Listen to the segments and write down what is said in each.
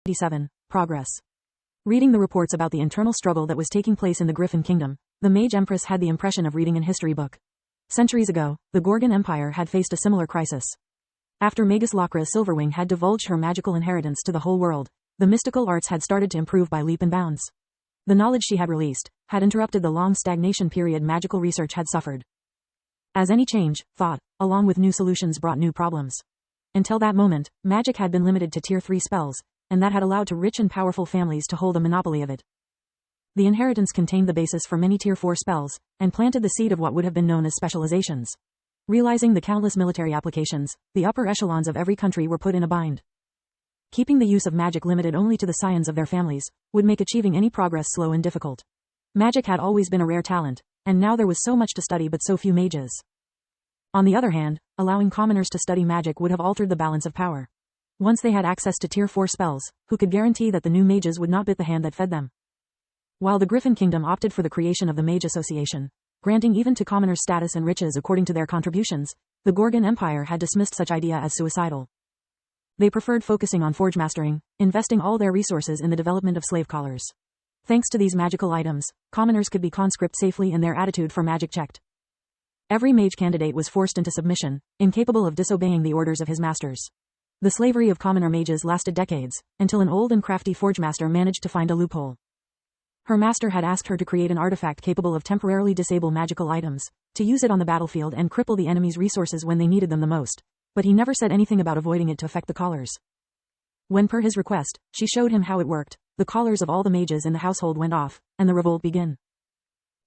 87. Progress. Reading the reports about the internal struggle that was taking place in the Griffin Kingdom, the Mage Empress had the impression of reading an history book. Centuries ago, the Gorgon Empire had faced a similar crisis. After Magus Silverwing had divulged her magical inheritance to the whole world, the mystical arts had started to improve by leap and bounds. The knowledge she had released had interrupted the long stagnation period magical research had suffered. As any change, thought, along with new solutions brought new problems. Until that moment, magic had been limited to Tier 3 spells, and that had allowed to rich and powerful families to hold a monopoly of it. The inheritance contained the basis for many Tier 4 spells, and planted the seed of what would have been known as specializations. Realizing the countless military applications, the upper echelons of every country were put in a bind. Keeping the use of magic limited only to the scions of their families would make achieving any progress slow and difficult. Magic had always been a rare talent, and now there was so much to study but so few mages. On the other hand, allowing commoners to study magic would have altered the balance of power. Once they had access to Tier 4 spells, who could guarantee that the new mages would not bit the hand that fed them? While the Griffin Kingdom opted for the creation of the Mage Association, granting even to commoners status and riches according to their contributions, the Gorgon Empire had dismissed such idea as suicidal. They preferred focusing on forge mastering, investing all their resources in the development of slave collars. Thanks to these magical items, commoners could be conscript safely and their attitude for magic checked. Every mage candidate was forced into submission, incapable of disobeying the orders of his masters. The slavery of commoner mages lasted decades, until an old and crafty forge master managed to find a loophole. Her master had asked her to create an artifact capable of temporarily disable magical items, to use it on the battlefield and cripple the enemy's resources when they needed them the most, but he never said anything about avoiding it to affect the collars. When per his request, she showed him how it worked, the collars of all the mages in the household went off, and the revolt began.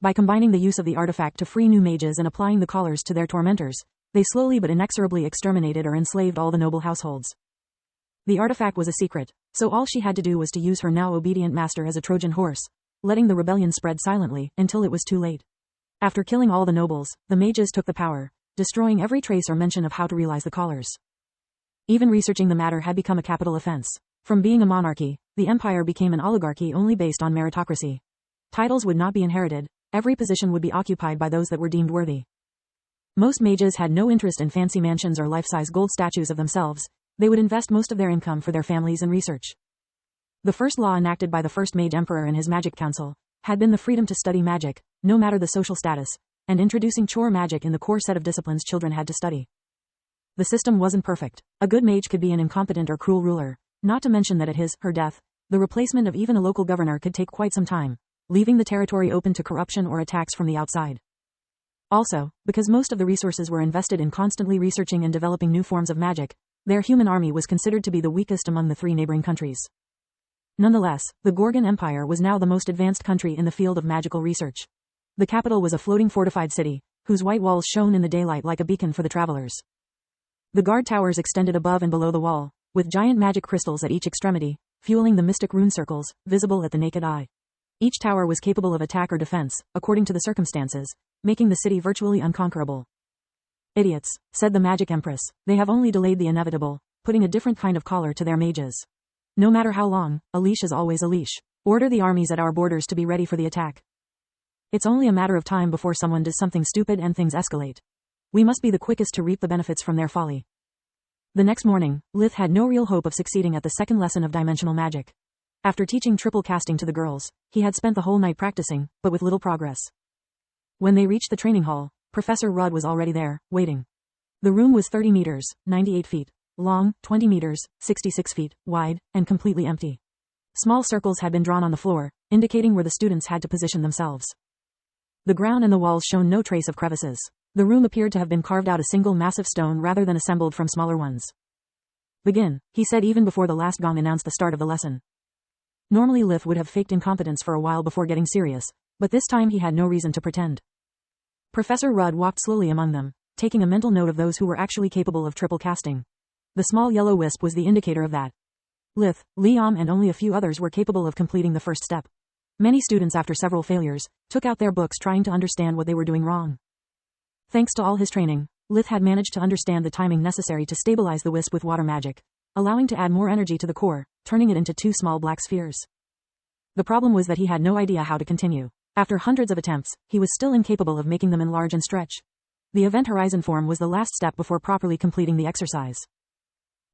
By combining the use of the artifact to free new mages and applying the collars to their tormentors, they slowly but inexorably exterminated or enslaved all the noble households. The artifact was a secret, so all she had to do was to use her now obedient master as a Trojan horse, letting the rebellion spread silently until it was too late. After killing all the nobles, the mages took the power, destroying every trace or mention of how to realize the collars. Even researching the matter had become a capital offense. From being a monarchy, the empire became an oligarchy only based on meritocracy. Titles would not be inherited, every position would be occupied by those that were deemed worthy. Most mages had no interest in fancy mansions or life-size gold statues of themselves, they would invest most of their income for their families and research. The first law enacted by the first Mage Emperor and his Magic Council had been the freedom to study magic, no matter the social status, and introducing chore magic in the core set of disciplines children had to study. The system wasn't perfect. A good mage could be an incompetent or cruel ruler, not to mention that at her death, the replacement of even a local governor could take quite some time, leaving the territory open to corruption or attacks from the outside. Also, because most of the resources were invested in constantly researching and developing new forms of magic, their human army was considered to be the weakest among the 3 neighboring countries. Nonetheless, the Gorgon Empire was now the most advanced country in the field of magical research. The capital was a floating fortified city, whose white walls shone in the daylight like a beacon for the travelers. The guard towers extended above and below the wall, with giant magic crystals at each extremity, fueling the mystic rune circles, visible at the naked eye. Each tower was capable of attack or defense, according to the circumstances, making the city virtually unconquerable. Idiots, said the Magic Empress, they have only delayed the inevitable, putting a different kind of collar to their mages. No matter how long, a leash is always a leash. Order the armies at our borders to be ready for the attack. It's only a matter of time before someone does something stupid and things escalate. We must be the quickest to reap the benefits from their folly. The next morning, Lith had no real hope of succeeding at the second lesson of dimensional magic. After teaching triple casting to the girls, he had spent the whole night practicing, but with little progress. When they reached the training hall, Professor Rudd was already there, waiting. The room was 30 meters, 98 feet long, 20 meters, 66 feet wide, and completely empty. Small circles had been drawn on the floor, indicating where the students had to position themselves. The ground and the walls showed no trace of crevices. The room appeared to have been carved out of single massive stone rather than assembled from smaller ones. Begin, he said even before the last gong announced the start of the lesson. Normally Lith would have faked incompetence for a while before getting serious, but this time he had no reason to pretend. Professor Rudd walked slowly among them, taking a mental note of those who were actually capable of triple casting. The small yellow wisp was the indicator of that. Lith, Liam and only a few others were capable of completing the first step. Many students after several failures, took out their books trying to understand what they were doing wrong. Thanks to all his training, Lith had managed to understand the timing necessary to stabilize the wisp with water magic, allowing to add more energy to the core, turning it into 2 small black spheres. The problem was that he had no idea how to continue. After hundreds of attempts, he was still incapable of making them enlarge and stretch. The event horizon form was the last step before properly completing the exercise.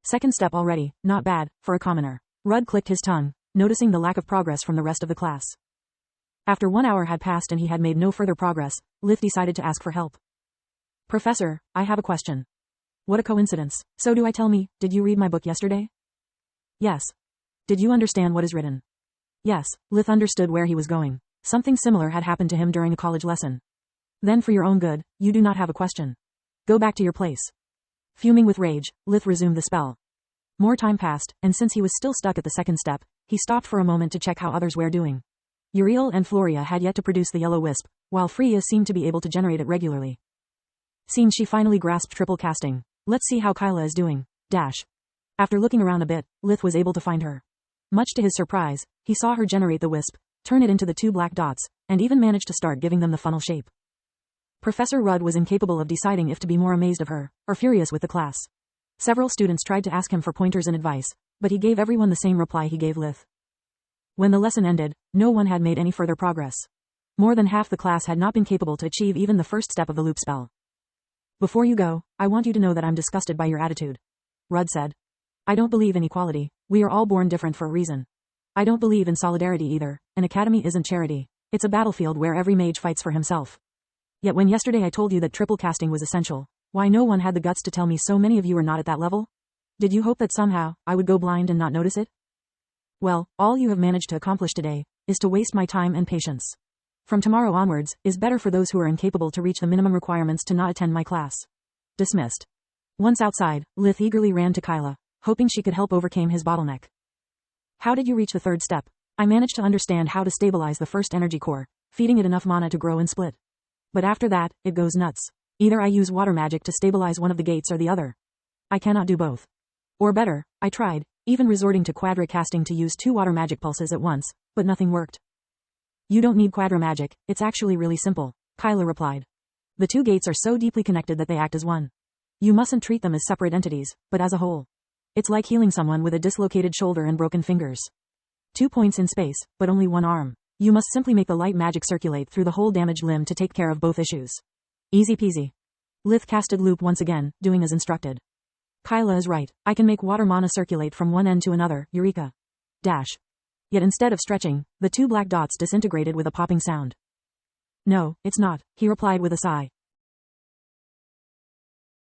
Second step already, not bad, for a commoner. Rudd clicked his tongue, noticing the lack of progress from the rest of the class. After 1 hour had passed and he had made no further progress, Lith decided to ask for help. Professor, I have a question. What a coincidence. So do I tell me, did you read my book yesterday? Yes. Did you understand what is written? Yes, Lith understood where he was going. Something similar had happened to him during a college lesson. Then for your own good, you do not have a question. Go back to your place. Fuming with rage, Lith resumed the spell. More time passed, and since he was still stuck at the second step, he stopped for a moment to check how others were doing. Uriel and Floria had yet to produce the yellow wisp, while Freya seemed to be able to generate it regularly. Seemed she finally grasped triple casting. Let's see how Kyla is doing. After looking around a bit, Lith was able to find her. Much to his surprise, he saw her generate the wisp, turn it into the 2 black dots, and even managed to start giving them the funnel shape. Professor Rudd was incapable of deciding if to be more amazed of her, or furious with the class. Several students tried to ask him for pointers and advice, but he gave everyone the same reply he gave Lith. When the lesson ended, no one had made any further progress. More than half the class had not been capable to achieve even the first step of the loop spell. Before you go, I want you to know that I'm disgusted by your attitude. Rudd said. I don't believe in equality. We are all born different for a reason. I don't believe in solidarity either. An academy isn't charity. It's a battlefield where every mage fights for himself. Yet when yesterday I told you that triple casting was essential, why no one had the guts to tell me so many of you are not at that level? Did you hope that somehow, I would go blind and not notice it? Well, all you have managed to accomplish today, is to waste my time and patience. From tomorrow onwards, is better for those who are incapable to reach the minimum requirements to not attend my class. Dismissed. Once outside, Lith eagerly ran to Kyla, hoping she could help overcome his bottleneck. How did you reach the third step? I managed to understand how to stabilize the first energy core, feeding it enough mana to grow and split. But after that, it goes nuts. Either I use water magic to stabilize one of the gates or the other. I cannot do both. Or better, I tried, even resorting to quadra casting to use 2 water magic pulses at once, but nothing worked. You don't need quadra magic, it's actually really simple, Kyla replied. The 2 gates are so deeply connected that they act as one. You mustn't treat them as separate entities, but as a whole. It's like healing someone with a dislocated shoulder and broken fingers. 2 points in space, but only 1 arm. You must simply make the light magic circulate through the whole damaged limb to take care of both issues. Easy peasy. Lith casted loop once again, doing as instructed. Kyla is right, I can make water mana circulate from one end to another, eureka. Yet instead of stretching, the 2 black dots disintegrated with a popping sound. No, it's not, he replied with a sigh.